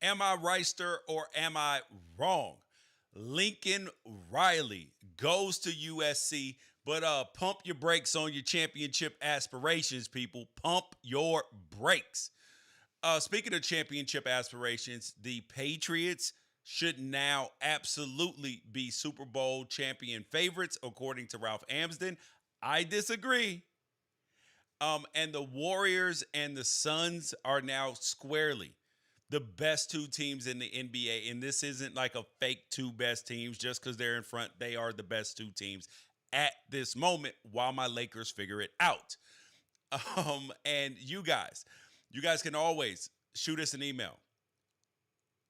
Am I Wrighster or am I wrong? Lincoln Riley goes to USC, but pump your brakes on your championship aspirations, people. Pump your brakes. Speaking of championship aspirations, the Patriots should now absolutely be Super Bowl champion favorites, according to Ralph Amsden. I disagree. And the Warriors and the Suns are now squarely the best two teams in the NBA. And this isn't like a fake two best teams just because they're in front. They are the best two teams at this moment while my Lakers figure it out. And you guys can always shoot us an email.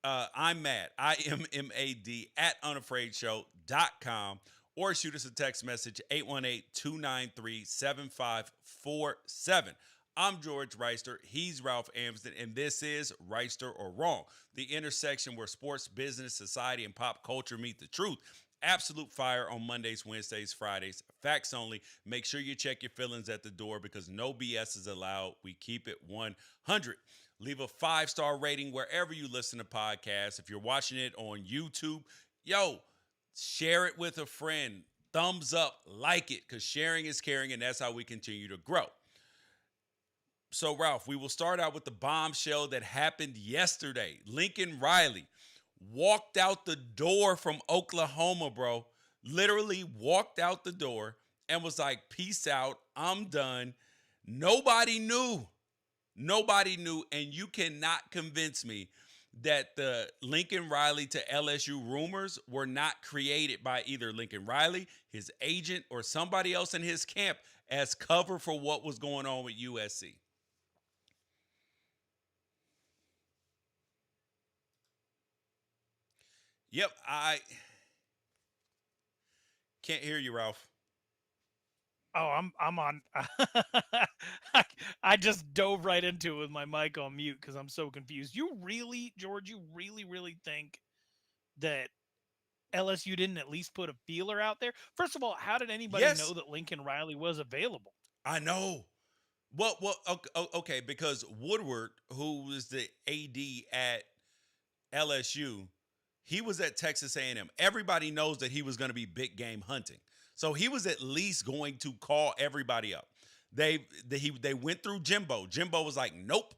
I'm mad. IMMAD at unafraidshow.com or shoot us a text message 818-293-7547. I'm George Wrighster. He's Ralph Amsden, and this is Wrighster or Wrong, the intersection where sports, business, society, and pop culture meet the truth. Absolute fire on Mondays, Wednesdays, Fridays. Facts only. Make sure you check your feelings at the door because no BS is allowed. We keep it 100. Leave a 5-star rating wherever you listen to podcasts. If you're watching it on YouTube, share it with a friend. Thumbs up, like it, because sharing is caring, and that's how we continue to grow. So, Ralph, we will start out with the bombshell that happened yesterday. Lincoln Riley walked out the door from Oklahoma, bro. Literally walked out the door and was like, peace out. I'm done. Nobody knew. Nobody knew. And you cannot convince me that the Lincoln Riley to LSU rumors were not created by either Lincoln Riley, his agent, or somebody else in his camp as cover for what was going on with USC. Yep, I can't hear you, Ralph. Oh, I'm on. I just dove right into it with my mic on mute because I'm so confused. You really, George, you really think that LSU didn't at least put a feeler out there? First of all, how did anybody know Yes, that Lincoln Riley was available? I know. Well, okay, because Woodward, who was the AD at LSU, he was at Texas A&M. Everybody knows that he was going to be big game hunting, so he was at least going to call everybody up. They went through Jimbo. Jimbo was like, nope.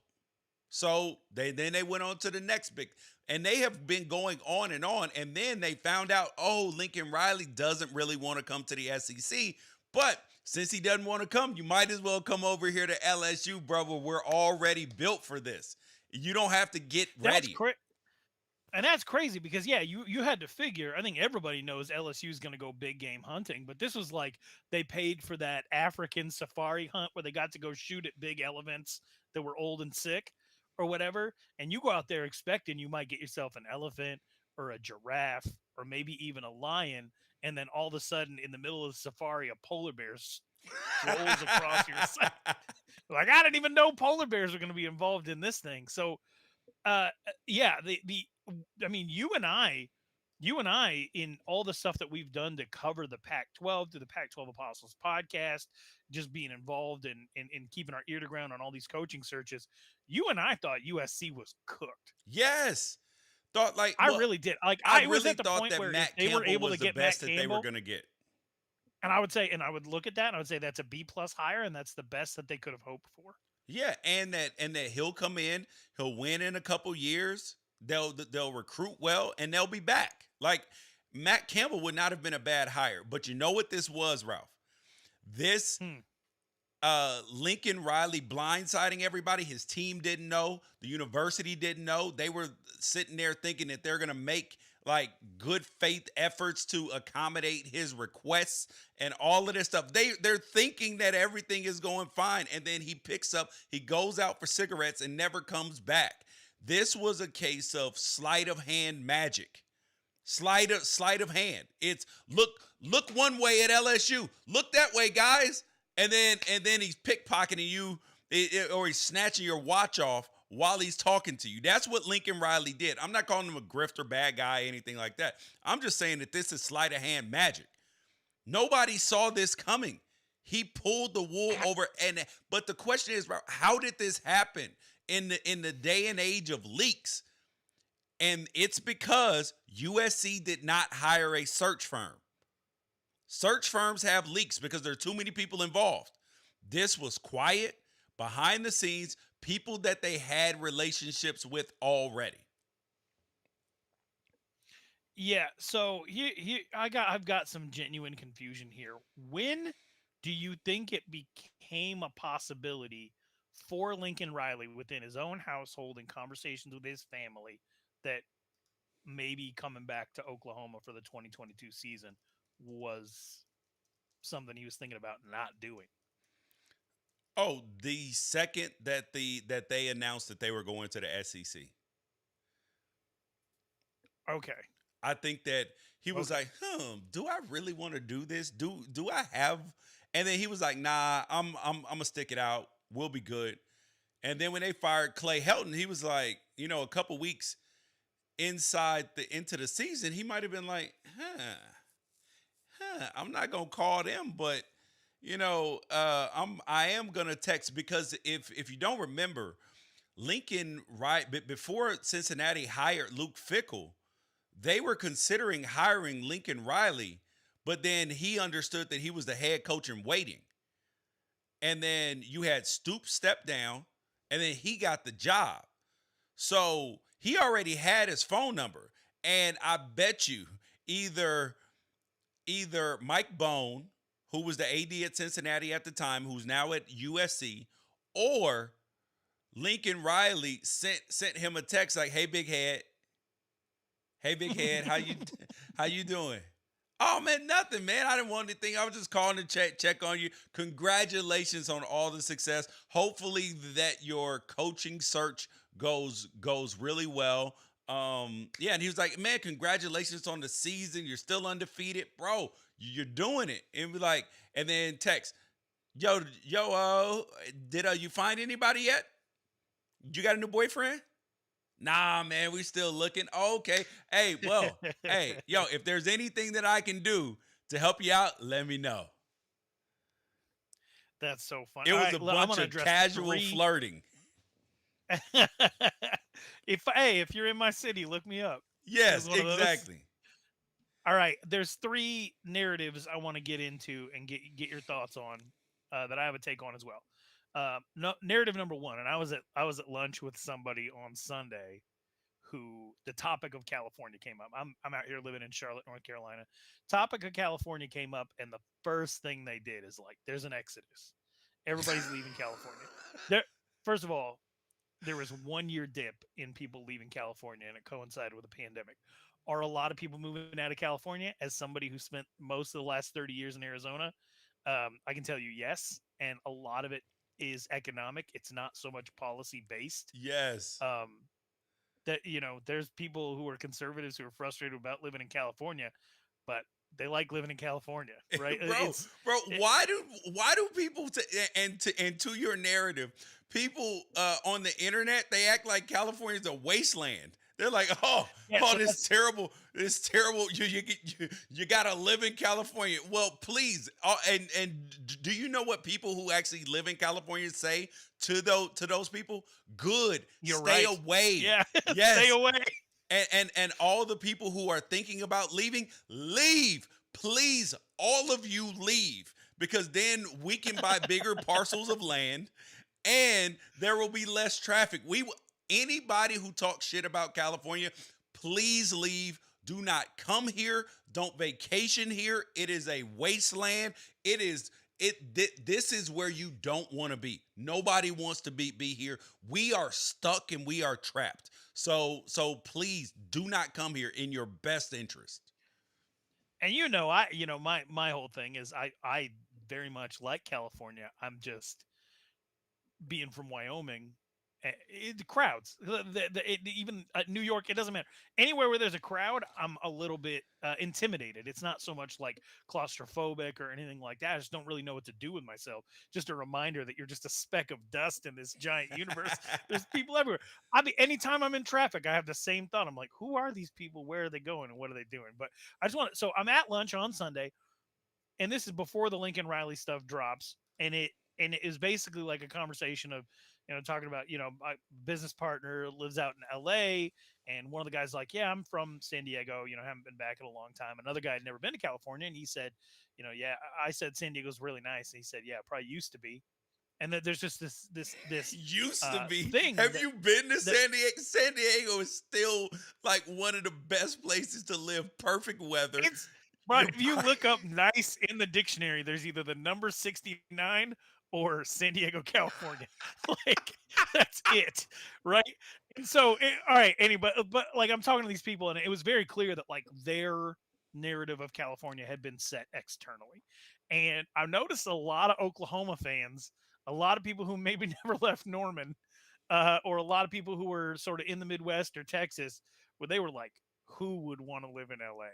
So they went on to the next big, and they have been going on, and then they found out, oh, Lincoln Riley doesn't really want to come to the SEC, but since he doesn't want to come, you might as well come over here to LSU, brother. We're already built for this. You don't have to get That's ready. correct. And that's crazy because yeah, you had to figure. I think everybody knows LSU is going to go big game hunting, but this was like they paid for that African safari hunt where they got to go shoot at big elephants that were old and sick or whatever, and you go out there expecting you might get yourself an elephant or a giraffe or maybe even a lion, and then all of a sudden in the middle of the safari a polar bear rolls across your sight. Like I didn't even know polar bears were going to be involved in this thing. So yeah, the I mean, you and I, in all the stuff that we've done to cover the Pac-12 to the Pac-12 Apostles podcast, just being involved in keeping our ear to ground on all these coaching searches, you and I thought USC was cooked. Yes. Thought like, I well, really did. Like I I was really at the thought point that where if Matt they were Campbell able was to the get best Matt that they were Campbell, going to get. and I would say, and I would look at that and I would say that's a B plus hire, and that's the best that they could have hoped for. Yeah, and that he'll come in, he'll win in a couple years. They'll recruit well, and they'll be back. Like Matt Campbell would not have been a bad hire, but you know what this was, Ralph? This Hmm. Lincoln Riley blindsiding everybody. His team didn't know. The university didn't know. They were sitting there thinking that they're going to make like good faith efforts to accommodate his requests and all of this stuff. They're thinking that everything is going fine, and then he goes out for cigarettes and never comes back. This was a case of sleight of hand magic. Sleight of hand. It's look one way at LSU. Look that way, guys. And then he's pickpocketing you, or he's snatching your watch off while he's talking to you. That's what Lincoln Riley did. I'm not calling him a grifter, bad guy, anything like that. I'm just saying that this is sleight of hand magic. Nobody saw this coming. He pulled the wool over, but the question is, how did this happen in the day and age of leaks? And it's because USC did not hire a search firm. Search firms have leaks because there are too many people involved. This was quiet, behind the scenes, people that they had relationships with already. Yeah, so here I've got some genuine confusion here. When do you think it became a possibility for Lincoln Riley within his own household and conversations with his family that maybe coming back to Oklahoma for the 2022 season was something he was thinking about not doing? Oh, the second that they announced that they were going to the SEC. Okay. I think that he was Okay. like, do I really want to do this? Do I have? And then he was like, nah, I'm gonna stick it out. We'll be good. And then when they fired Clay Helton, he was like, a couple weeks into the season, he might have been like, I'm not gonna call them, but I am gonna text because if you don't remember, Lincoln before Cincinnati hired Luke Fickell, they were considering hiring Lincoln Riley, but then he understood that he was the head coach in waiting. And then you had Stoops step down, and then he got the job. So he already had his phone number. And I bet you either Mike Bone, who was the AD at Cincinnati at the time, who's now at USC, or Lincoln Riley sent him a text like, Hey big head, how you doing? Oh man, nothing, man. I didn't want anything. I was just calling to check on you. Congratulations on all the success. Hopefully that your coaching search goes really well. Yeah, and he was like, man, congratulations on the season. You're still undefeated, bro. You're doing it. And be like, and then text, did you find anybody yet? You got a new boyfriend? Nah, man, we still looking. Oh, okay. Hey, well, hey, if there's anything that I can do to help you out, let me know. That's so fun. It All was right, a I'm bunch gonna of address casual three. flirting. If you're in my city, look me up. It was Yes, one of those. exactly. All right, there's three narratives I want to get into and get your thoughts on that I have a take on as well. No, narrative number one, and I was at lunch with somebody on Sunday who the topic of California came up. I'm out here living in Charlotte, North Carolina. Topic of California came up, and the first thing they did is like, there's an exodus. Everybody's leaving California. There, first of all, there was 1 year dip in people leaving California, and it coincided with a pandemic. Are a lot of people moving out of California? As somebody who spent most of the last 30 years in Arizona, I can tell you yes, and a lot of it is economic. It's not so much policy based. Yes. Um, that there's people who are conservatives who are frustrated about living in California, but they like living in California, right? bro, why do people and to your narrative, people on the internet, they act like California's a wasteland. They're like, Yeah, so this terrible. You gotta live in California. Well, please, do you know what people who actually live in California say to those people? Good, you're stay right. away. Yeah, stay Yes, away. and all the people who are thinking about leaving, leave. Please, all of you leave, because then we can buy bigger parcels of land and there will be less traffic. Anybody who talks shit about California, please leave. Do not come here. Don't vacation here. It is a wasteland. This is where you don't want to be. Nobody wants to be here. We are stuck and we are trapped. So please do not come here, in your best interest. And my whole thing is I very much like California. I'm just being from Wyoming, the crowds, even New York, it doesn't matter. Anywhere where there's a crowd, I'm a little bit intimidated. It's not so much like claustrophobic or anything like that. I just don't really know what to do with myself. Just a reminder that you're just a speck of dust in this giant universe. There's people everywhere. Anytime I'm in traffic, I have the same thought. I'm like, who are these people? Where are they going? And what are they doing? But so I'm at lunch on Sunday, and this is before the Lincoln Riley stuff drops, and it is basically like a conversation of talking about my business partner lives out in LA, And one of the guys like, yeah, I'm from San Diego. Haven't been back in a long time. Another guy had never been to California, and he said, yeah. I said San Diego's really nice. And he said, yeah, it probably used to be. And that there's just this Used to be. thing Have that you been to that San Diego? San Diego is still like one of the best places to live. Perfect weather. it's right. You If you look up nice in the dictionary, there's either the number 69 or San Diego, California. Like that's it, right? And so, all right, anyway, but like I'm talking to these people, and it was very clear that like their narrative of California had been set externally. And I noticed a lot of Oklahoma fans, a lot of people who maybe never left Norman, or a lot of people who were sort of in the Midwest or Texas, where they were like, "Who would want to live in LA?"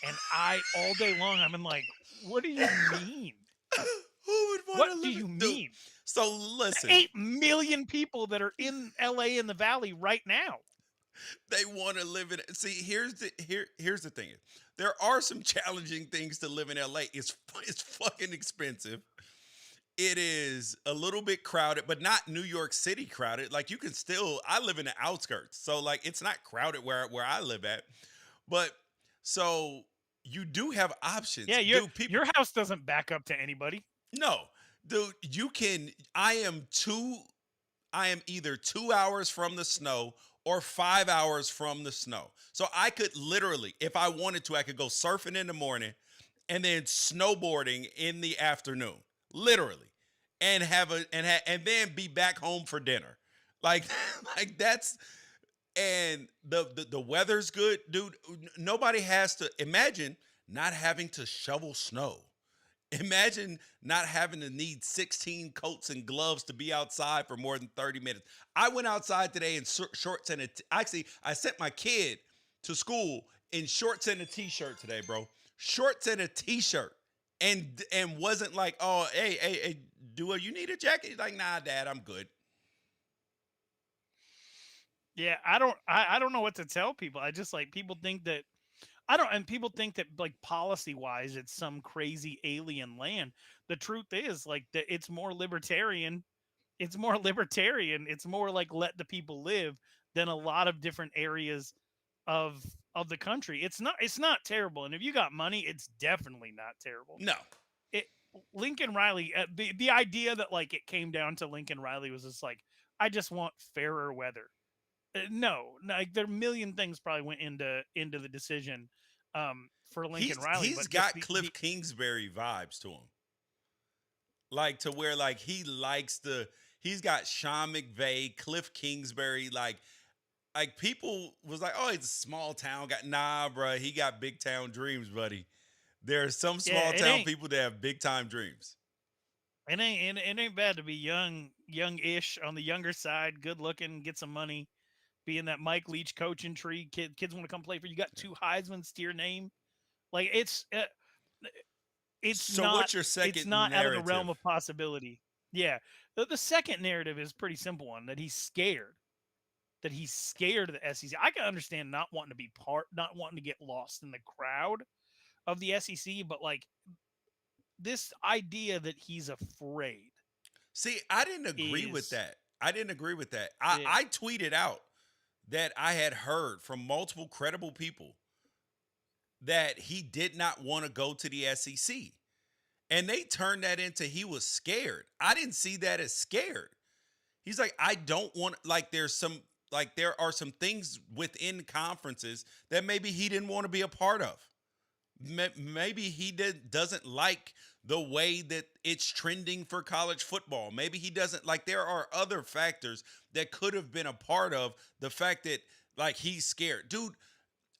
And I all day long, I'm in like, "What do you mean? Who would want What to do live in you dude? mean?" So The listen, 8 million people that are in LA in the Valley right now. they want to live in. See, here's the thing. There are some challenging things to live in LA. It's fucking expensive. It is a little bit crowded, but not New York City crowded. Like you can still. I live in the outskirts, so like it's not crowded where I live at. But so you do have options, Yeah, dude. People, your house doesn't back up to anybody. no, dude. You can. I am either 2 hours from the snow or 5 hours from the snow. So I could literally, if I wanted to, I could go surfing in the morning and then snowboarding in the afternoon, literally, and and then be back home for dinner. Like like that's and the weather's good, dude. Nobody has to imagine not having to shovel snow. Imagine not having to need 16 coats and gloves to be outside for more than 30 minutes. I went outside today in shorts and actually I sent my kid to school in shorts and a t-shirt today, bro. Shorts and a t-shirt. And wasn't like, "Oh, hey, Dua, you need a jacket?" He's like, "Nah, Dad, I'm good." Yeah, I don't know what to tell people. I just like people think that I don't, and people think that like policy wise, it's some crazy alien land. The truth is like that it's more libertarian. It's more libertarian. It's more like let the people live than a lot of different areas of of the country. It's not terrible. And if you got money, it's definitely not terrible. No. It Lincoln Riley, the idea that like it came down to Lincoln Riley was just like I just want fairer weather. No, like there are a million things probably went into the decision for Lincoln Riley, He's but just got the Cliff Kingsbury vibes to him. Like to where like he's got Sean McVay, Cliff Kingsbury, like people was like, "Oh, he's a small town guy." Nah, bro, he got big town dreams, buddy. There are some yeah, small town people that have big time dreams. it ain't bad to be young-ish on the younger side, good looking, get some money, be in that Mike Leach coaching tree. Kids want to come play for you. You got two Heisman's to your name. Like it's So not what's your it's second not out of the realm narrative? of possibility. Yeah, the second narrative is pretty simple one that he's scared. That he's scared of the SEC. I can understand not wanting to be not wanting to get lost in the crowd of the SEC, but like this idea that he's afraid See, I didn't agree with is that. I didn't agree with that. yeah, I tweeted out that I had heard from multiple credible people that he did not want to go to the SEC. And they turned that into he was scared. I didn't see that as scared. He's like, I don't want there are some things within conferences that maybe he didn't want to be a part of. Maybe doesn't like the way that it's trending for college football. Maybe he doesn't like there are other factors that could have been a part of the fact that like he's scared. Dude,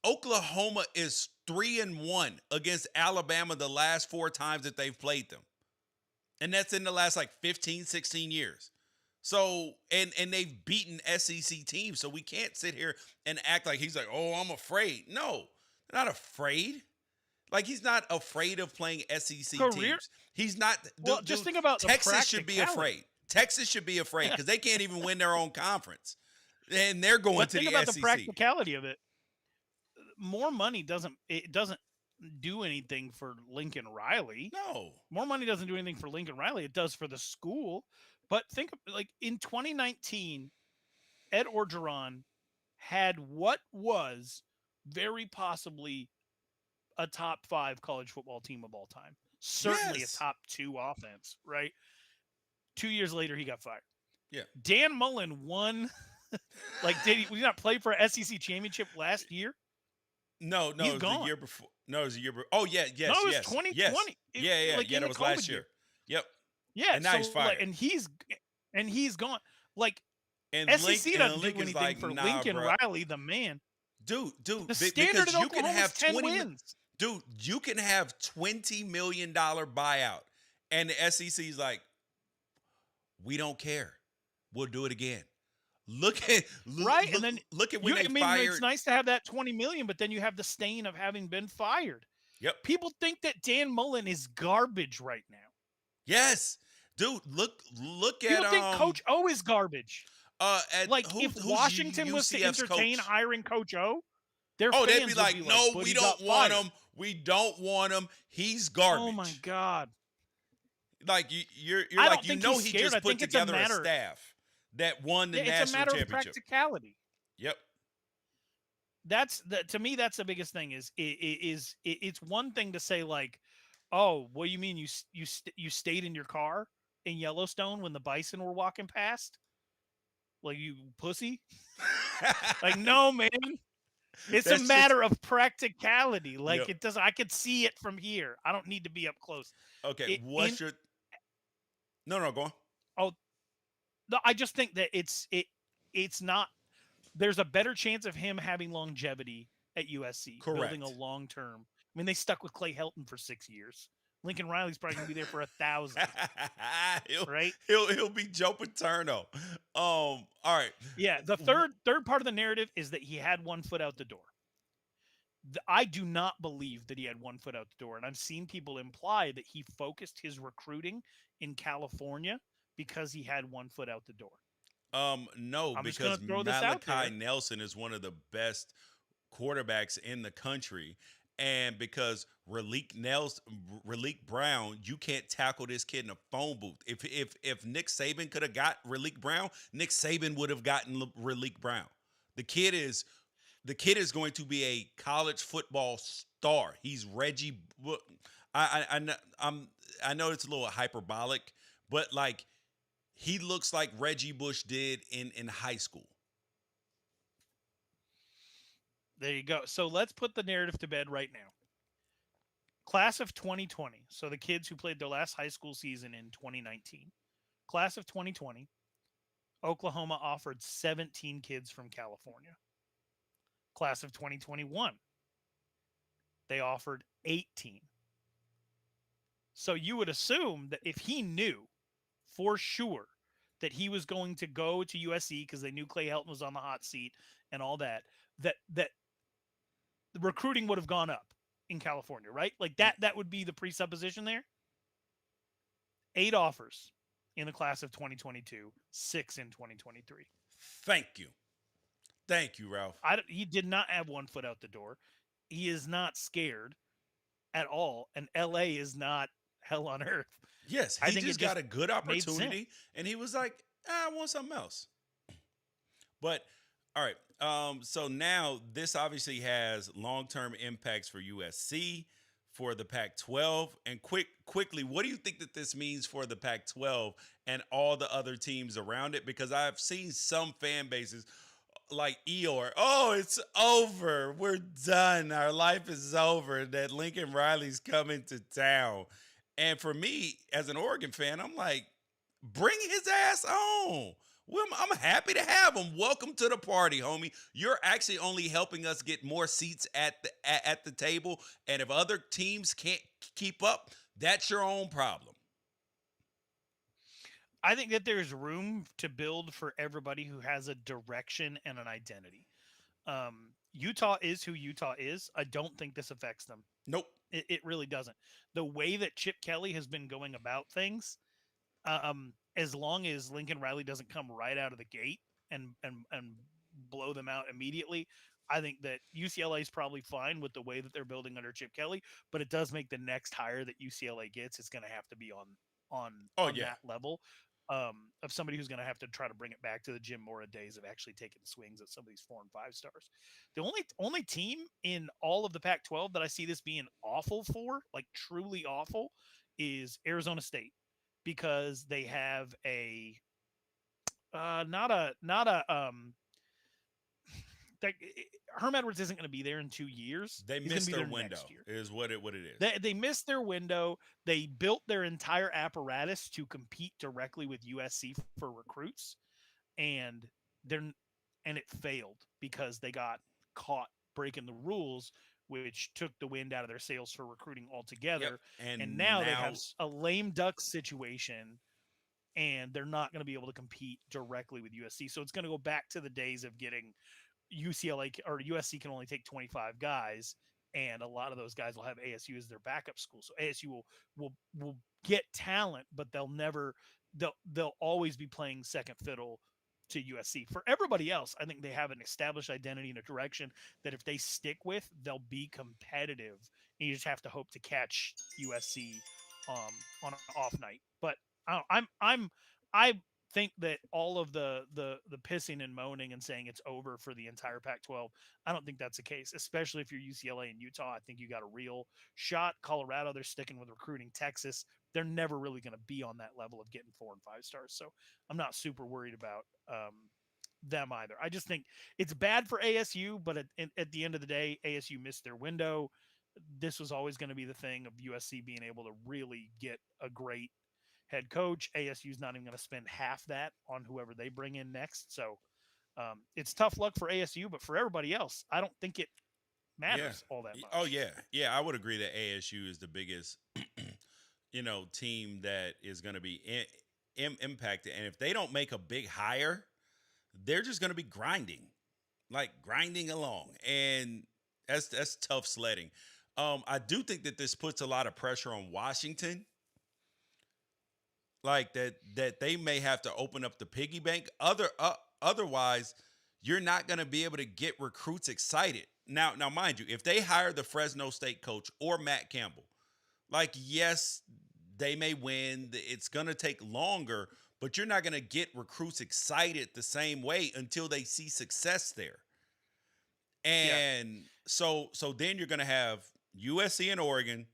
Oklahoma is 3-1 against Alabama the last four times that they've played them. And that's in the last like 15, 16 years. So and they've beaten SEC teams. So we can't sit here and act like he's like, "Oh, I'm afraid." No, they're not afraid. Like he's not afraid of playing SEC career. teams. He's not. Well, just think about the Texas should be practicality. afraid. Texas should be afraid because they can't even win their own conference, and they're going But to think the about the SEC. practicality of it. More money doesn't do anything for Lincoln Riley. No, More money doesn't do anything for Lincoln Riley. It does for the school. But think of like in 2019, Ed Orgeron had what was very possibly a top 5 college football team of all time. Certainly a Yes. top 2 offense, right? 2 years later, he got fired. Yeah. Dan Mullen won. Like, did he not play for a SEC championship last year? No, no, He's it was the gone. year before. No, it was the year before. Oh yeah, No, yes, it was yes, yes. 2020. Like Yeah. in That the was COVID last year. year. Yep. Yeah. And now he's So like, fired. and he's gone. Like SEC doesn't Link do is anything like, for nah, Lincoln bro. Riley, the man. Dude, The standard because at you can Oklahoma is have 10 wins. dude, you can have $20 million buyout, and the SEC's like, we don't care. We'll do it again. Right. And then Look at when they I mean, it's fired. nice to have that 20 million, but then you have the stain of having been fired. Yep. People think that Dan Mullen is garbage right now. Yes, dude. Look People at think Coach O is garbage. at Like if who's Washington was to UCF's entertain coach? hiring Coach O, their Oh, they'd fans be would like, be like, no, but we he got don't want fired. him. We don't want him. He's Oh my garbage. God. Like you're I like, don't think he he's scared. just I put think it's a together a matter. staff that won the It's a national matter of championship. practicality. Yep. To me, that's the biggest thing. It's one thing to say like, oh, what do you mean you stayed in your car in Yellowstone when the bison were walking past? Like, you pussy? Like, no, man. It's a That's matter of practicality. Like, Yep. it does. I could see it from here. I don't need to be up close. Okay. In, No, go on. oh, no, I just think that it's not. There's a better chance of him having longevity at USC, building a Correct. long term. I mean, they stuck with Clay Helton for 6 years. Lincoln Riley's probably gonna be there for 1,000, right? He'll be Joe Paterno. All right. Yeah. The third part of the narrative is that he had one foot out the door. I do not believe that he had one foot out the door, and I've seen people imply that he focused his recruiting in California because he had one foot out the door. No, I'm just gonna because throw this out Malachi there. Nelson is one of the best quarterbacks in the country. And because Raleek Brown, you can't tackle this kid in a phone booth. If Nick Saban could have got Raleek Brown, Nick Saban would have gotten Raleek Brown. The kid is going to be a college football star. He's Reggie. I know it's a little hyperbolic, but like, he looks like Reggie Bush did in high school. There you go. So let's put the narrative to bed right now. Class of 2020. So the kids who played their last high school season in 2019. Class of 2020. Oklahoma offered 17 kids from California. Class of 2021. They offered 18. So you would assume that if he knew for sure that he was going to go to USC because they knew Clay Helton was on the hot seat and all that, that the recruiting would have gone up in California, right? Like that would be the presupposition there. 8 offers in the class of 2022, 6 in 2023. Thank you, Ralph. He did not have one foot out the door. He is not scared at all, and LA is not hell on earth. Yes, he just got a good opportunity, and he was like, I want something else. But all right, so now this obviously has long-term impacts for USC, for the Pac-12, and quickly, what do you think that this means for the Pac-12 and all the other teams around it? Because I've seen some fan bases like Eeyore, oh, it's over, we're done, our life is over, that Lincoln Riley's coming to town. And for me, as an Oregon fan, I'm like, bring his ass on. Well, I'm happy to have him. Welcome to the party, homie. You're actually only helping us get more seats at the table. And if other teams can't keep up, that's your own problem. I think that there's room to build for everybody who has a direction and an identity. Utah is who Utah is. I don't think this affects them. Nope. It really doesn't. The way that Chip Kelly has been going about things, as long as Lincoln Riley doesn't come right out of the gate and blow them out immediately, I think that UCLA is probably fine with the way that they're building under Chip Kelly. But it does make the next hire that UCLA gets is going to have to be on that level. of somebody who's going to have to try to bring it back to the Jim Mora days of actually taking swings at some of these 4 and 5 stars. The only team in all of the Pac-12 that I see this being awful for, like truly awful, is Arizona State, because they have a not a like, Herm Edwards isn't going to be there in 2 years. They He's going to missed be their there window, next year. is what it is. They missed their window. They built their entire apparatus to compete directly with USC for recruits, and they're and it failed because they got caught breaking the rules, which took the wind out of their sails for recruiting Yep. altogether. And And now they have now, a lame duck situation, and they're not going to be able to compete directly with USC. So it's going to go back to the days of getting UCLA or USC can only take 25 guys, and a lot of those guys will have ASU as their backup school. So ASU will get talent, but they'll always be playing second fiddle to USC. For everybody else, I think they have an established identity and a direction that if they stick with, they'll be competitive. And you just have to hope to catch USC on an off night. But I think that all of the pissing and moaning and saying it's over for the entire Pac-12, I don't think that's the case, especially if you're UCLA and Utah. I think you got a real shot. Colorado, they're sticking with recruiting. Texas, they're never really going to be on that level of getting 4 and 5 stars. So I'm not super worried about them either. I just think it's bad for ASU, but at the end of the day, ASU missed their window. This was always going to be the thing of USC being able to really get a great head coach. ASU's not even going to spend half that on whoever they bring in next. So it's tough luck for ASU, but for everybody else, I don't think it yeah. matters all that much. Oh, yeah. Yeah, I would agree that ASU is the biggest, team that is going to be impacted. And if they don't make a big hire, they're just going to be grinding along. And that's tough sledding. I do think that this puts a lot of pressure on Washington, like that they may have to open up the piggy bank. Otherwise, you're not going to be able to get recruits excited. Now, mind you, if they hire the Fresno State coach or Matt Campbell, like, yes, they may win. It's going to take longer, but you're not going to get recruits excited the same way until they see success there. Yeah. And so then you're going to have USC and Oregon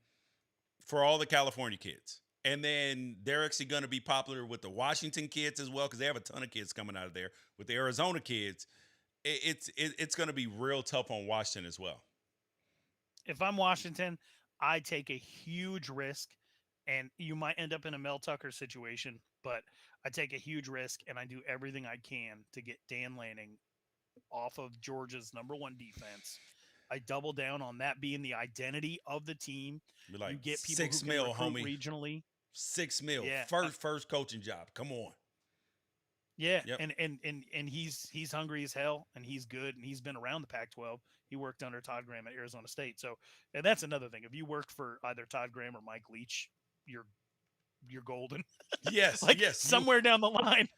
for all the California kids. And then they're actually going to be popular with the Washington kids as well, because they have a ton of kids coming out of there. With the Arizona kids, it's going to be real tough on Washington as well. If I'm Washington, I take a huge risk, and you might end up in a Mel Tucker situation, but I take a huge risk and I do everything I can to get Dan Lanning off of Georgia's #1 defense. I double down on that being the identity of the team. Be like, You get people who six can mil, recruit homie. regionally. 6 mil. Yeah, First coaching job. Come on. yeah, Yep. and he's hungry as hell, and he's good, and he's been around the Pac-12. He worked under Todd Graham at Arizona State, so and that's another thing. If you worked for either Todd Graham or Mike Leach, you're golden. Yes, Like yes. somewhere down the line,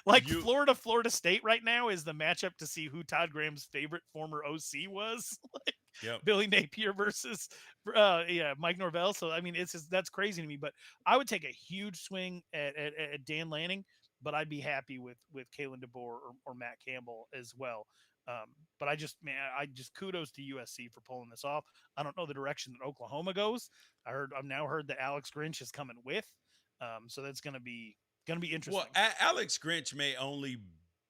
like You Florida State right now is the matchup to see who Todd Graham's favorite former OC was. Like yep. Billy Napier versus Mike Norvell. So I mean, it's just that's crazy to me. But I would take a huge swing at Dan Lanning, but I'd be happy with Kalen DeBoer or Matt Campbell as well. But I just kudos to USC for pulling this off. I don't know the direction that Oklahoma goes. I've now heard that Alex Grinch is coming with. So that's gonna be interesting. Well, Alex Grinch may only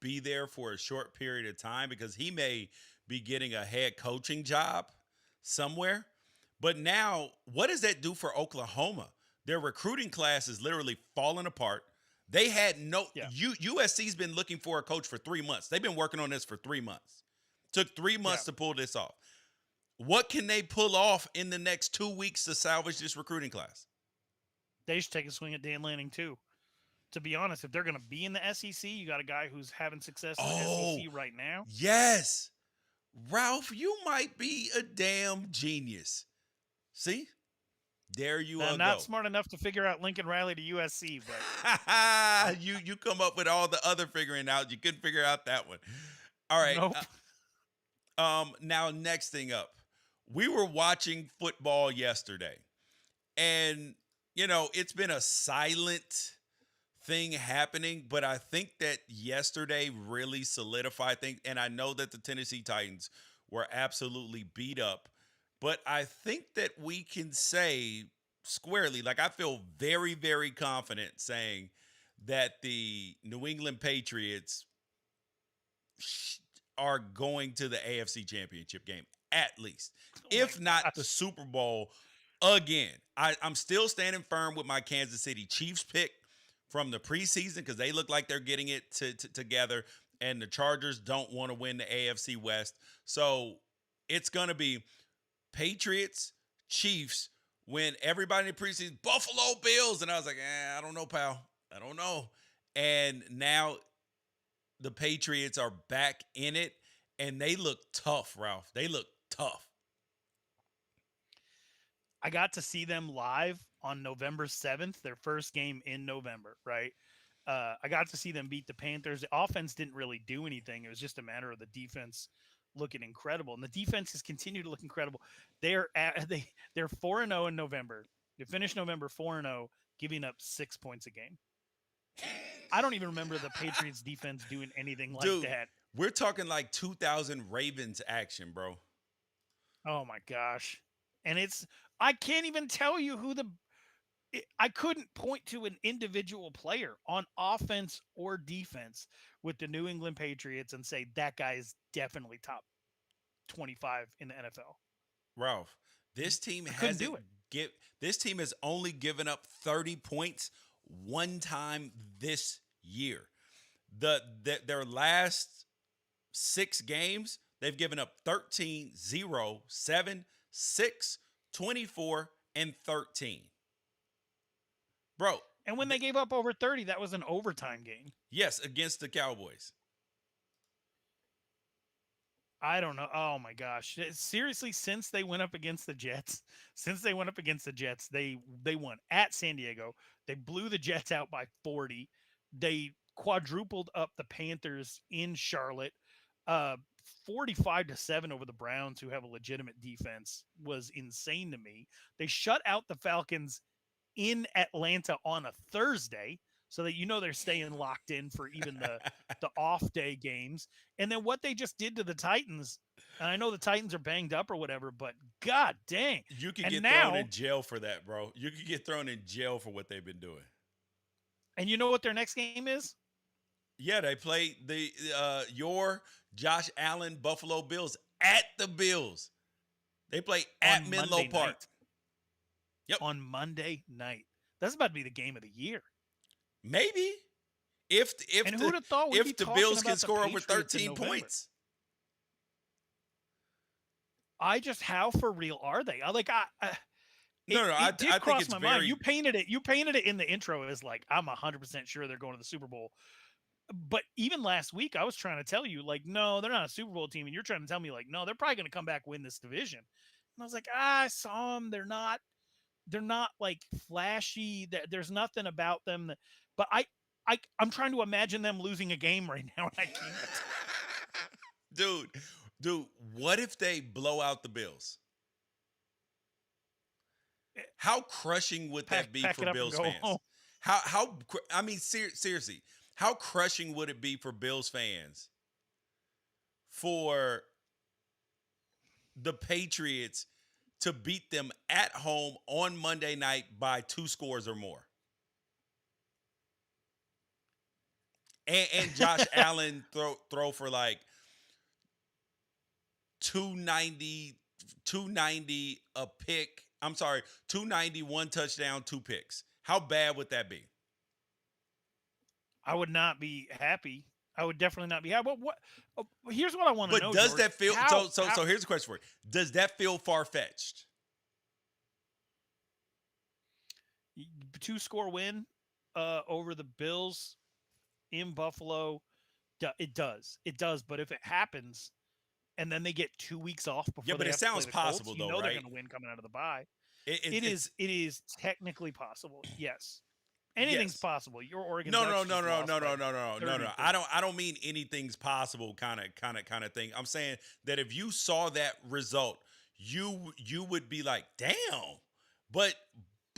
be there for a short period of time because he may be getting a head coaching job somewhere. But now, what does that do for Oklahoma? Their recruiting class is literally falling apart. They had USC's been looking for a coach for 3 months. They've been working on this for 3 months. Took 3 months to pull this off. What can they pull off in the next 2 weeks to salvage this recruiting class? They should take a swing at Dan Lanning too. To be honest, if they're going to be in the SEC, you got a guy who's having success in the SEC right now. Yes. Ralph, you might be a damn genius. See? There you I'm go. not smart enough to figure out Lincoln Riley to USC, but you come up with all the other figuring out. You couldn't figure out that one. All right. Nope. Now, next thing up, we were watching football yesterday, and it's been a silent thing happening, but I think that yesterday really solidified things. And I know that the Tennessee Titans were absolutely beat up, but I think that we can say squarely, like I feel very, very confident saying that the New England Patriots are going to the AFC Championship game at least, Oh my if not the gosh. Super Bowl again. I'm still standing firm with my Kansas City Chiefs pick from the preseason because they look like they're getting it together, and the Chargers don't want to win the AFC West. So it's going to be Patriots, Chiefs, when everybody in the preseason, Buffalo Bills. And I was like, I don't know, pal. I don't know. And now the Patriots are back in it, and they look tough, Ralph. They look tough. I got to see them live on November 7th, their first game in November, right? I got to see them beat the Panthers. The offense didn't really do anything. It was just a matter of the defense looking incredible, and the defense has continued to look incredible. They're 4-0 in November. They finished November 4-0, giving up 6 points a game. I don't even remember the Patriots defense doing anything like Dude, that. we're talking like 2000 Ravens action, bro. Oh my gosh. And I can't even tell you I couldn't point to an individual player on offense or defense with the New England Patriots and say that guy is definitely top 25 in the NFL. Ralph, this team I couldn't hasn't do it. this team has only given up 30 points one time this year. Their last 6 games, they've given up 13, 0, 7, 6, 24, and 13. Bro, And when they gave up over 30, that was an overtime game. yes, against the Cowboys. I don't know. Oh my gosh. Seriously, since they went up against the Jets, they won at San Diego. They blew the Jets out by 40. They quadrupled up the Panthers in Charlotte. 45-7 over the Browns, who have a legitimate defense, was insane to me. They shut out the Falcons in Atlanta on a Thursday, so that they're staying locked in for even the off day games. And then what they just did to the Titans, and I know the Titans are banged up or whatever, but god dang. You could And get now, thrown in jail for that, bro. You could get thrown in jail for what they've been doing. and you know what their next game is? Yeah, they play your Josh Allen Buffalo Bills at the Bills. They play at On Menlo Monday Park. night. Yep. On Monday night. That's about to be the game of the year. Maybe. If And who'd have thought we'd be the talking Bills can about the score over Patriots in 13 November? points. How for real are they? I It did think cross it's my very mind. You painted it in the intro as like, I'm 100% sure they're going to the Super Bowl. But even last week, I was trying to tell you, like, no, they're not a Super Bowl team. And you're trying to tell me, like, no, they're probably going to come back, win this division. And I was like, I saw them. They're not like flashy. There's nothing about them. But I'm trying to imagine them losing a game right now. And I can't. dude, what if they blow out the Bills? How crushing would that be Pack for it up and Bills go fans? home. I mean, seriously, how crushing would it be for Bills fans for the Patriots to beat them at home on Monday night by 2 scores or more? And Josh Allen throw for like 290 a pick. I'm sorry, 290, 1 touchdown, 2 picks. How bad would that be? I would not be happy. I would definitely not be happy. Here's what I want to know. But does George. that feel How- so here's the question for you. Does that feel far-fetched? 2-score win over the Bills in Buffalo? It does. But if it happens, and then they get 2 weeks off before Yeah, but they it have to play sounds the Colts, possible though, they're right? going to win coming out of the bye. It It is technically possible. Yes. Anything's Yes. possible. Your Oregon No. Ducks just lost by 30. I don't mean anything's possible kind of thing. I'm saying that if you saw that result, you would be like, damn. But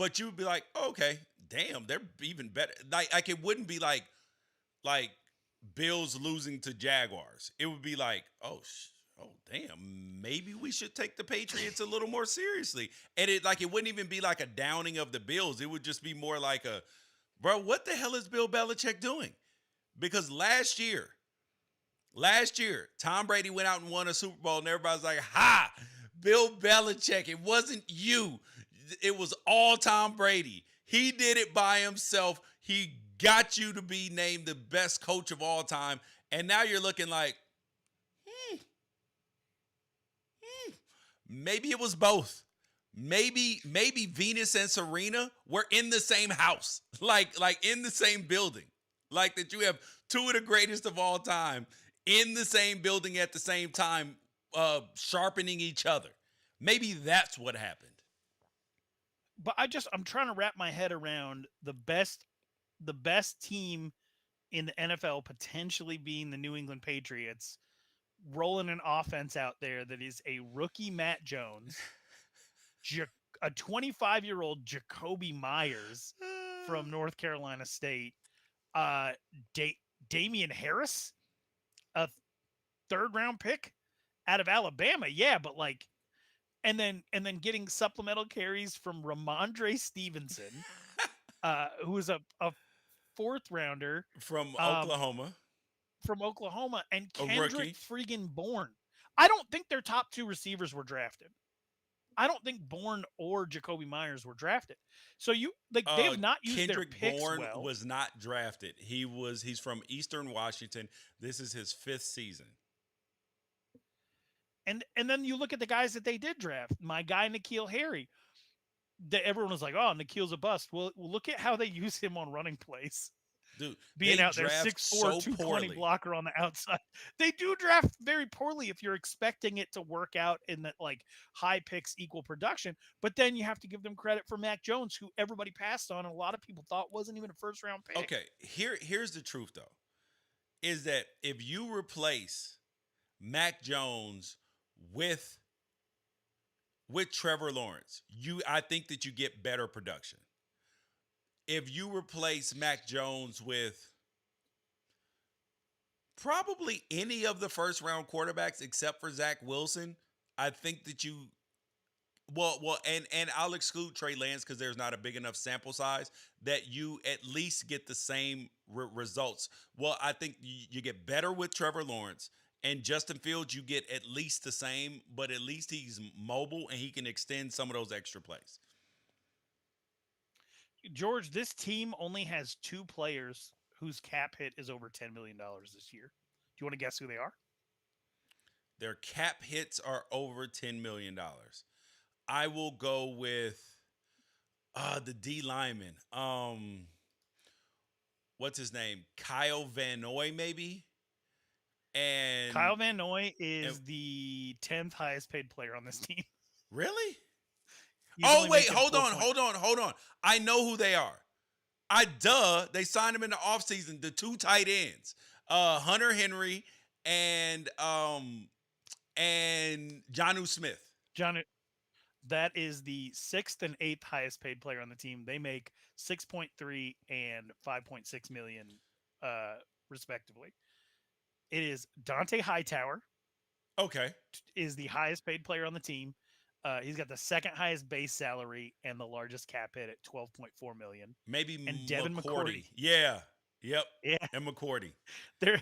but you'd be like, okay, damn, they're even better. Like it wouldn't be like Bills losing to Jaguars. It would be like, oh damn, maybe we should take the Patriots a little more seriously. And it wouldn't even be like a downing of the Bills. It would just be more like a, bro, what the hell is Bill Belichick doing? Because last year, Tom Brady went out and won a Super Bowl, and everybody's like, ha, Bill Belichick, it wasn't you. It was all Tom Brady. He did it by himself. He got you to be named the best coach of all time. And now you're looking like, maybe it was both. Maybe Venus and Serena were in the same house, like in the same building. Like that you have two of the greatest of all time in the same building at the same time, sharpening each other. Maybe that's what happened. But I'm trying to wrap my head around the best team in the NFL potentially being the New England Patriots, rolling an offense out there that is a rookie Matt Jones, a 25-year-old Jacoby Myers from North Carolina State, Damian Harris, a third-round pick out of Alabama. Yeah, but like, and then getting supplemental carries from Ramondre Stevenson, who is a fourth rounder From Oklahoma. And A Kendrick rookie. friggin' Bourne. I don't think their top two receivers were drafted. I don't think Bourne or Jacoby Myers were drafted. So they have not used Kendrick their picks Bourne well. was not drafted. He's from Eastern Washington. This is his 5th season. And then you look at the guys that they did draft. My guy N'Keal Harry. Everyone was like, "Oh, N'Keal's a bust." Well, look at how they use him on running plays. Dude, Being they out there, draft 6'4", so 220 poorly. blocker on the outside. They do draft very poorly if you're expecting it to work out in that like high picks equal production. But then you have to give them credit for Mac Jones, who everybody passed on and a lot of people thought wasn't even a first round pick. Okay, here's the truth though, is that if you replace Mac Jones with Trevor Lawrence, I think that you get better production. If you replace Mac Jones with probably any of the first round quarterbacks except for Zach Wilson, I think that you and I'll exclude Trey Lance because there's not a big enough sample size that you at least get the same results. Well, I think you get better with Trevor Lawrence. And Justin Fields, you get at least the same, but at least he's mobile and he can extend some of those extra plays. George, this team only has two players whose cap hit is over $10 million this year. Do you want to guess who they are? Their cap hits are over $10 million. I will go with the D lineman. What's his name? Kyle Van Noy, maybe? And Kyle Van Noy is the 10th highest paid player on this team. Really? He's Oh, only wait, making hold 4 on. I know who they are. They signed him in the offseason, the two tight ends. Hunter Henry and Jonnu Smith. That is the 6th and 8th highest paid player on the team. They make 6.3 and 5.6 million respectively. It is Dante Hightower. Okay. Is the highest paid player on the team. He's got the second highest base salary and the largest cap hit at $12.4 million. Maybe and Devin McCourty. Yeah. Yep. Yeah. And McCourty. They're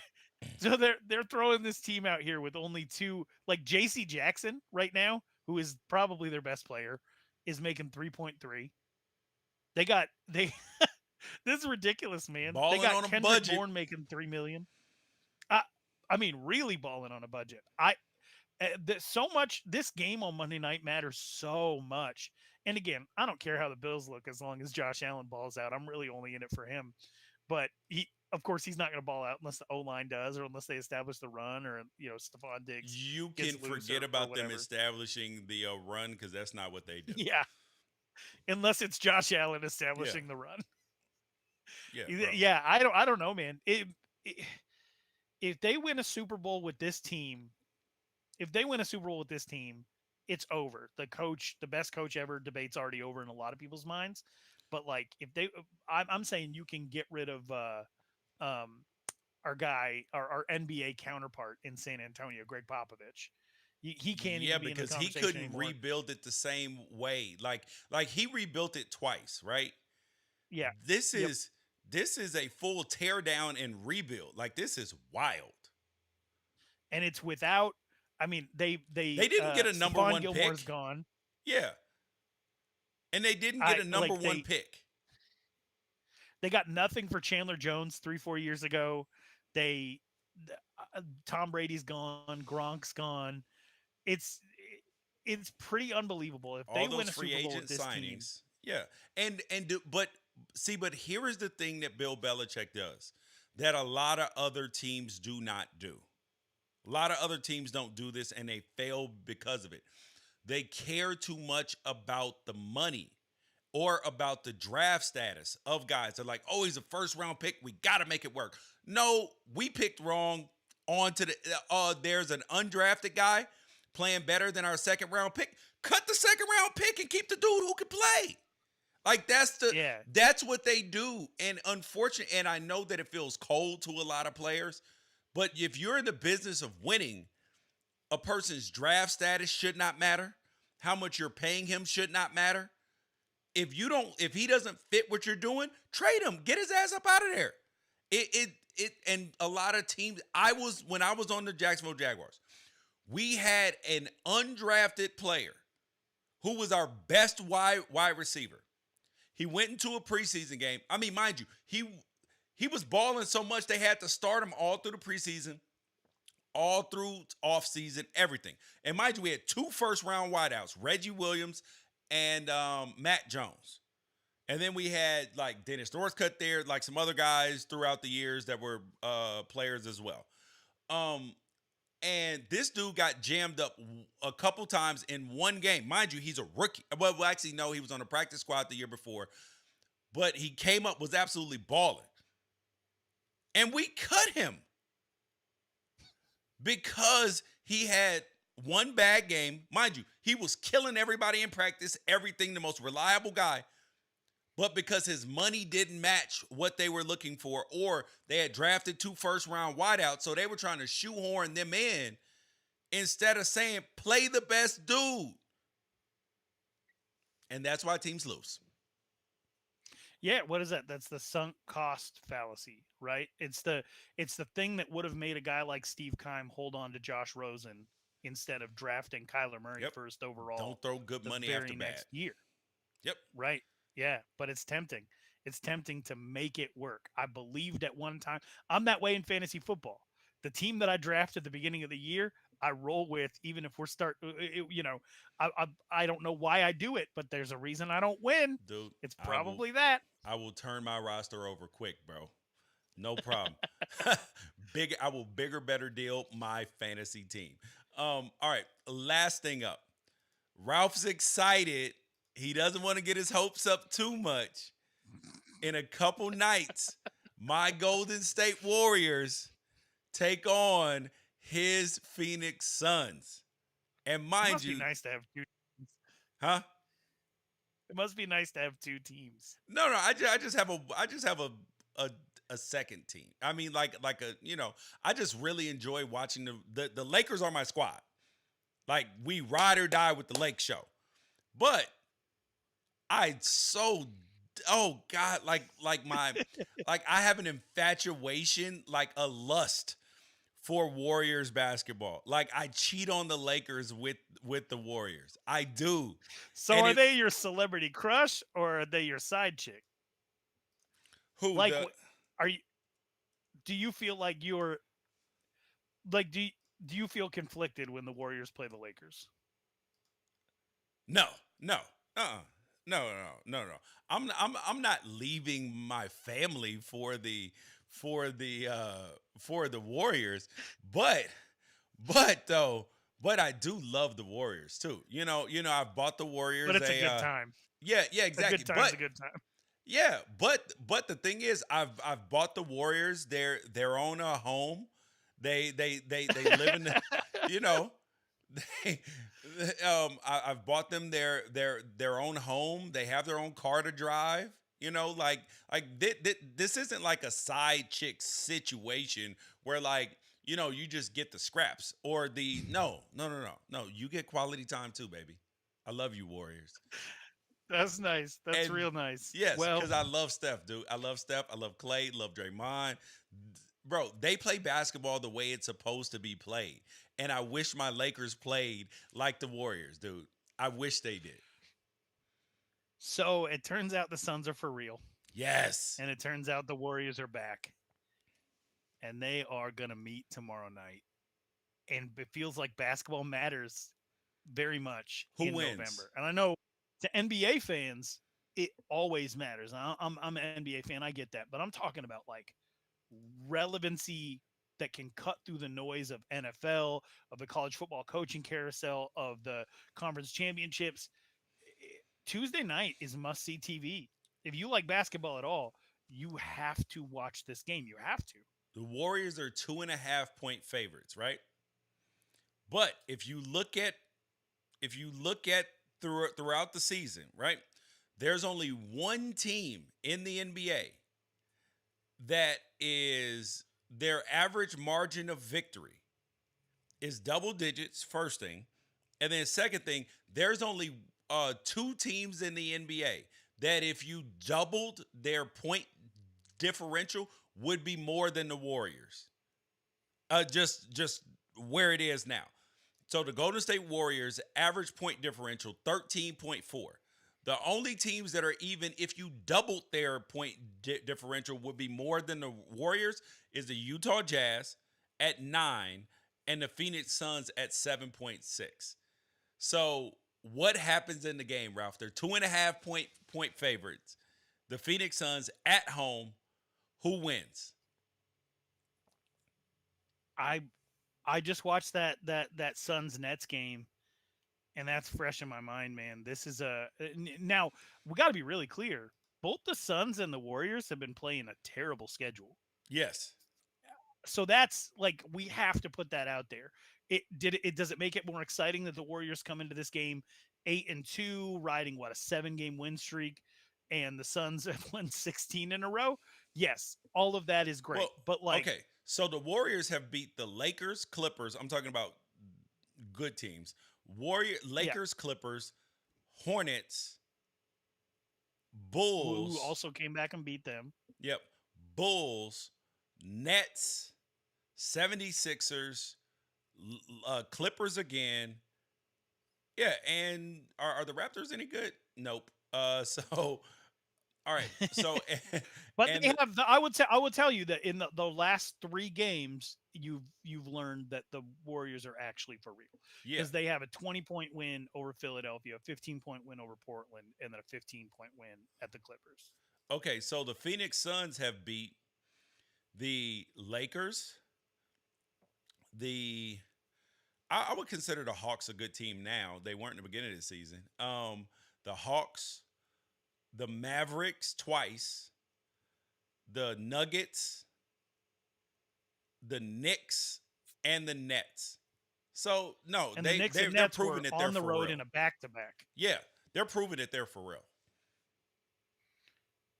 throwing this team out here with only two, like J.C. Jackson right now, who is probably their best player, is making 3.3. This is ridiculous, man. Balling they got on a Kendrick budget. Bourne making $3 million. I mean, really balling on a budget. This game on Monday night matters so much. And again, I don't care how the Bills look as long as Josh Allen balls out. I'm really only in it for him. But of course, he's not going to ball out unless the O-line does, or unless they establish the run, or Stephon Diggs. You can forget about them establishing the run because that's not what they do. Yeah, unless it's Josh Allen establishing the run. Yeah, I don't know, man. If they win a Super Bowl with this team, it's over. The best coach ever debate's already over in a lot of people's minds. But like, if they, I'm saying you can get rid of um, our guy, our NBA counterpart in San Antonio, Greg Popovich. He can't Yeah, even be in the because he conversation couldn't anymore. rebuild it the same way. Like he rebuilt it twice, right? Yeah. This Yep. is this is a full tear down and rebuild. Like this is wild. And it's without. I mean, They didn't get a number Stephon one Gilmore's pick. gone. Yeah. And they didn't get I a number like one pick. they got nothing for Chandler Jones 3-4 years ago. They Tom Brady's gone, Gronk's gone. It's it's pretty unbelievable. If they All win those a free Super Bowl with agent this team, signings. Yeah. But see, but here is the thing that Bill Belichick does that a lot of other teams do not do. A lot of other teams don't do this and they fail because of it. They care too much about the money or about the draft status of guys. They're like, oh, he's a first round pick. We got to make it work. No, we picked wrong. On to the, there's an undrafted guy playing better than our second round pick. Cut the second round pick and keep the dude who can play. Like yeah, that's what they do. And unfortunately, and I know that it feels cold to a lot of players, but if you're in the business of winning, a person's draft status should not matter. How much you're paying him should not matter. If he doesn't fit what you're doing, trade him. Get his ass up out of there. And a lot of teams, when I was on the Jacksonville Jaguars, we had an undrafted player who was our best wide receiver. He went into a preseason game. I mean, mind you, he was balling so much they had to start him all through the preseason, all through offseason, everything. And mind you, we had 2 first-round wideouts, Reggie Williams and Matt Jones. And then we had like Dennis Northcutt there, like some other guys throughout the years that were players as well. And this dude got jammed up a couple times in one game. Mind you, he's a rookie. Well, actually, no, he was on the practice squad the year before. But he came up, was absolutely balling. And we cut him because he had one bad game. Mind you, he was killing everybody in practice, everything, the most reliable guy. But because his money didn't match what they were looking for, or they had drafted 2 first-round wideouts, so they were trying to shoehorn them in instead of saying, play the best dude. And that's why teams lose. yeah. What is that? That's the sunk cost fallacy, right? It's the thing that would have made a guy like Steve Keim hold on to Josh Rosen instead of drafting Kyler Murray first overall. Don't throw good the money very after next bad. year. Yep. Right. Yeah, but it's tempting. It's tempting to make it work. I believed at one time. I'm that way in fantasy football. The team that I drafted at the beginning of the year, I roll with, even if we're I don't know why I do it, but there's a reason I don't win. Dude, It's probably that. I will turn my roster over quick, bro. No problem. I will bigger, better deal my fantasy team. All right, last thing up. Ralph's excited. He doesn't want to get his hopes up too much. In a couple nights, my Golden State Warriors take on his Phoenix Suns. And It mind must you, be nice to have two. huh? It must be nice to have 2 teams. No, I just have a second team. I mean, like I just really enjoy watching the Lakers are my squad. Like we ride or die with the Lake Show, but oh God, my like I have an infatuation, like a lust for Warriors basketball. Like I cheat on the Lakers with the Warriors. I do. So And are they your celebrity crush or are they your side chick? who Like, the are you? Do you feel like you're like do you feel conflicted when the Warriors play the Lakers? No, no, no. I'm not leaving my family for the Warriors, but I do love the Warriors too. I've bought the Warriors. But it's a good time. Yeah, A exactly. good time's a good time. Yeah, but the thing is, I've bought the Warriors. They're own a home. They live in the, They, I've bought them their own home. They have their own car to drive. This isn't like a side chick situation where like you just get the scraps or the no. You get quality time too, baby. I love you, Warriors. That's nice. That's And real nice. yes, Well, because I love Steph, dude. I love Steph. I love Clay. Love Draymond. Bro, they play basketball the way it's supposed to be played. And I wish my Lakers played like the Warriors, dude. I wish they did. so it turns out the Suns are for real, Yes. and it turns out the Warriors are back, and they are gonna meet tomorrow night. And it feels like basketball matters very much Who in wins? November. And I know to NBA fans, it always matters. I'm an NBA fan. I get that, but I'm talking about like relevancy that can cut through the noise of NFL, of the college football coaching carousel, of the conference championships. Tuesday night is must see TV. If you like basketball at all, you have to watch this game. You have to. The Warriors are 2.5 point favorites, right? But if you look at throughout the season, right? There's only one team in the NBA that is their average margin of victory is double digits, first thing. And then second thing, there's only two teams in the NBA that if you doubled their point differential would be more than the Warriors. Just where it is now. So the Golden State Warriors average point differential 13.4. The only teams that are even if you doubled their point differential would be more than the Warriors is the Utah Jazz at 9 and the Phoenix Suns at 7.6. So what happens in the game, Ralph? They're 2.5 point favorites. The Phoenix Suns at home. Who wins? I I just watched that Suns Nets game, and that's fresh in my mind, man. This is now we got to be really clear. Both the Suns and the Warriors have been playing a terrible schedule, Yes. so that's like we have to put that out there. It does it make it more exciting that the Warriors come into this game 8-2, riding what a 7 game win streak, and the Suns have won 16 in a row. Yes, all of that is great, Well, but like okay. So the Warriors have beat the Lakers, Clippers. I'm talking about good teams. yeah, Lakers, Clippers, Hornets, who Bulls. also came back and beat them. Yep. Bulls, Nets, 76ers, Clippers again. Yeah, and are the Raptors any good? Nope. So all right. So But they and have. I would tell you that in the last 3 games, you've learned that the Warriors are actually for real yeah. because they have a 20-point win over Philadelphia, a 15-point win over Portland, and then a 15-point win at the Clippers. Okay, so the Phoenix Suns have beat the Lakers, the I would consider the Hawks a good team now. They weren't in the beginning of the season. The Hawks, the Mavericks twice, the Nuggets, the Knicks, and the Nets. So no, And the Knicks and they're Nets proving were that they're on the for road real. in a back-to-back. Yeah, they're proving that they're for real.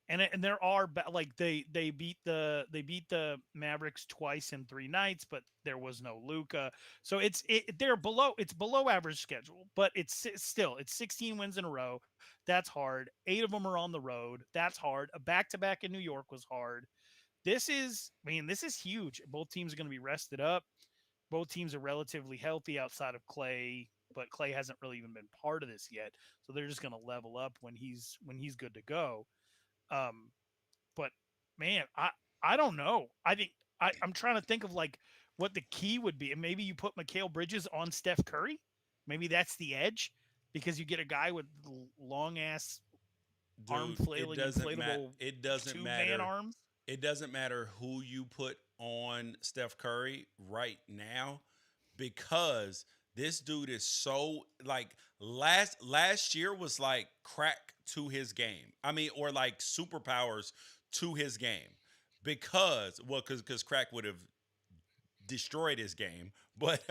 And there are like they beat the Mavericks twice in 3 nights, but there was no Luca, so it's below average schedule, but it's 16 wins in a row. That's hard. 8 of them are on the road. That's hard. A back to back in New York was hard. This is huge. Both teams are going to be rested up. Both teams are relatively healthy outside of Clay, but Clay hasn't really even been part of this yet, so they're just going to level up when he's good to go. Um, but man, I don't know. I think I'm trying to think of like what the key would be, and maybe you put Mikal Bridges on Steph Curry. Maybe that's the edge because you get a guy with long ass arm Dude, it flailing doesn't matter. inflatable It doesn't 2 man matter. arms. It doesn't matter who you put on Steph Curry right now because this dude is so like last year was like crack to his game. I mean, or like superpowers to his game because crack would have destroyed his game. But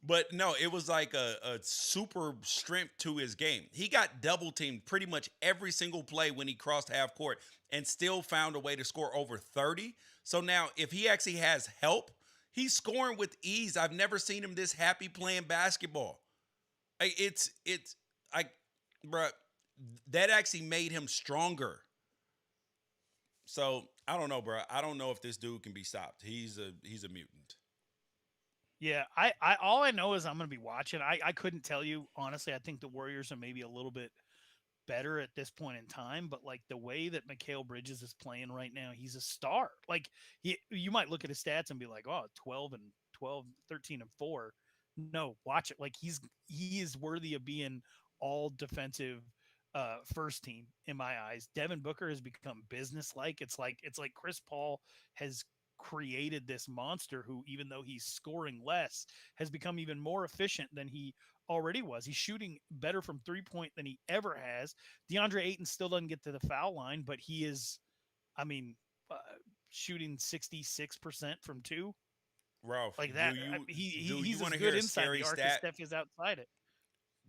but no, it was like a super strength to his game. He got double teamed pretty much every single play when he crossed half court and still found a way to score over 30. So now if he actually has help, he's scoring with ease. I've never seen him this happy playing basketball. It's I bruh, that actually made him stronger. So I don't know, bro. I don't know if this dude can be stopped. He's a mutant. Yeah, I all I know is I'm gonna be watching. I couldn't tell you honestly. I think the Warriors are maybe a little bit better at this point in time, but like the way that Mikal Bridges is playing right now, he's a star. Like you might look at his stats and be like, oh, 12 and 12, 13 and 4. No, watch it. Like he is worthy of being all defensive first team in my eyes. Devin Booker has become business like. It's like Chris Paul has created this monster who, even though he's scoring less, has become even more efficient than he already was. He's shooting better from 3-point than he ever has. DeAndre Ayton still doesn't get to the foul line, but he is, I mean, uh, shooting 66% from two Ralph, like do that. you do you He's want as to hear good a inside scary the arc as stat? Steph is outside it.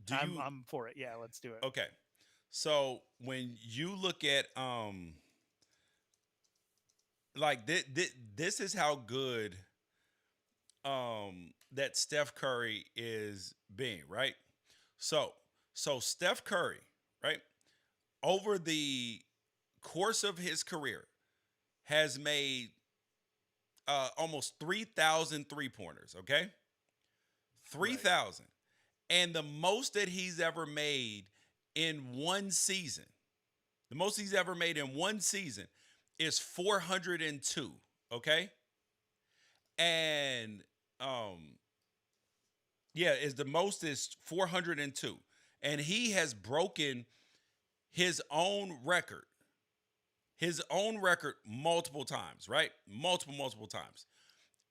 Do you I'm for it. Yeah, let's do it. Okay. So when you look at like this is how good that Steph Curry is being, right? So Steph Curry, right? Over the course of his career has made almost 3,000 three-pointers, okay? Right. 3,000. And the most that he's ever made in one season, the most he's ever made in one season is 402, okay? And um yeah, is the most is 402. And he has broken his own record. His own record multiple times, right? Multiple times.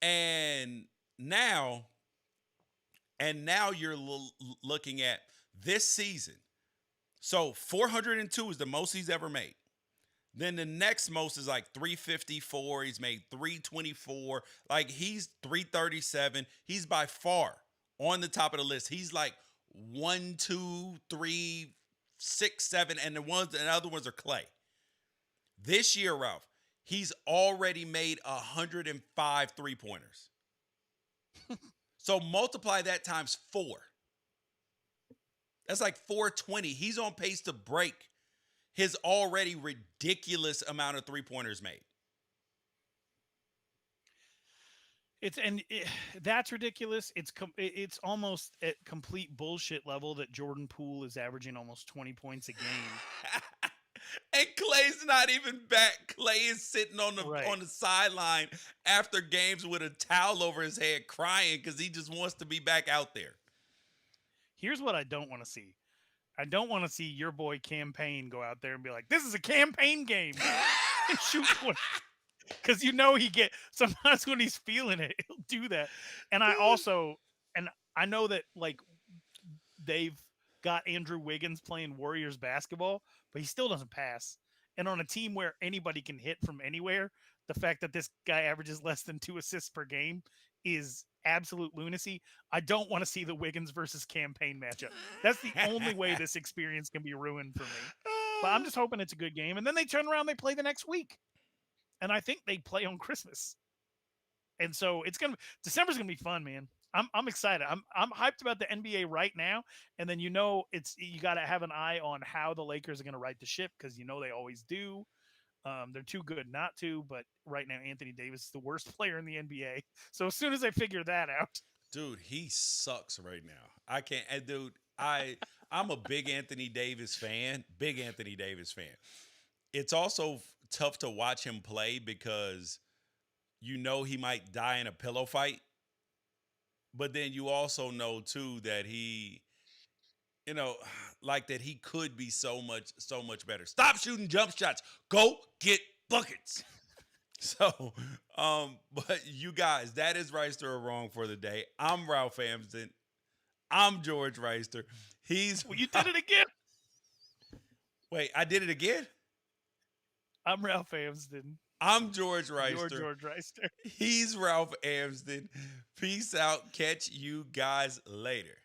And now now you're looking at this season. So 402 is the most he's ever made. Then the next most is like 354. He's made 324. Like he's 337. He's by far on the top of the list. He's like 1, 2, 3, 6, 7, and the other ones are Clay. This year, Ralph, he's already made 105 three-pointers. So multiply that times 4. That's like 420. He's on pace to break his already ridiculous amount of three-pointers made. That's ridiculous. It's almost at complete bullshit level that Jordan Poole is averaging almost 20 points a game. And Clay's not even back. Clay is sitting on Right. the sideline after games with a towel over his head crying because he just wants to be back out there. Here's what I don't want to see. I don't want to see your boy Campaign go out there and be like, "This is a campaign game," and shoot one. Because sometimes when he's feeling it, he'll do that. And I know that like they've got Andrew Wiggins playing Warriors basketball, but he still doesn't pass. And on a team where anybody can hit from anywhere, the fact that this guy averages less than 2 assists per game is absolute lunacy. I don't want to see the Wiggins versus Campaign matchup. That's the only way this experience can be ruined for me. But I'm just hoping it's a good game. And then they turn around, they play the next week. And I think they play on Christmas. And so December's gonna be fun, man. I'm excited. I'm hyped about the NBA right now. And then you got to have an eye on how the Lakers are gonna right the ship because they always do. They're too good not to, but right now Anthony Davis is the worst player in the NBA. So as soon as I figure that out, Dude, he sucks right now. I can't. And dude, I'm a big Anthony Davis fan. Big Anthony Davis fan. It's also tough to watch him play because he might die in a pillow fight. But then you also know too that he, like that he could be so much better. Stop shooting jump shots. Go get buckets. So, but you guys, that is Wrighster or Wrong for the day. I'm Ralph Amsden. I'm George Wrighster. you did it again. Wait, I did it again? I'm Ralph Amsden. I'm George You're Wrighster. George Wrighster. He's Ralph Amsden. Peace out. Catch you guys later.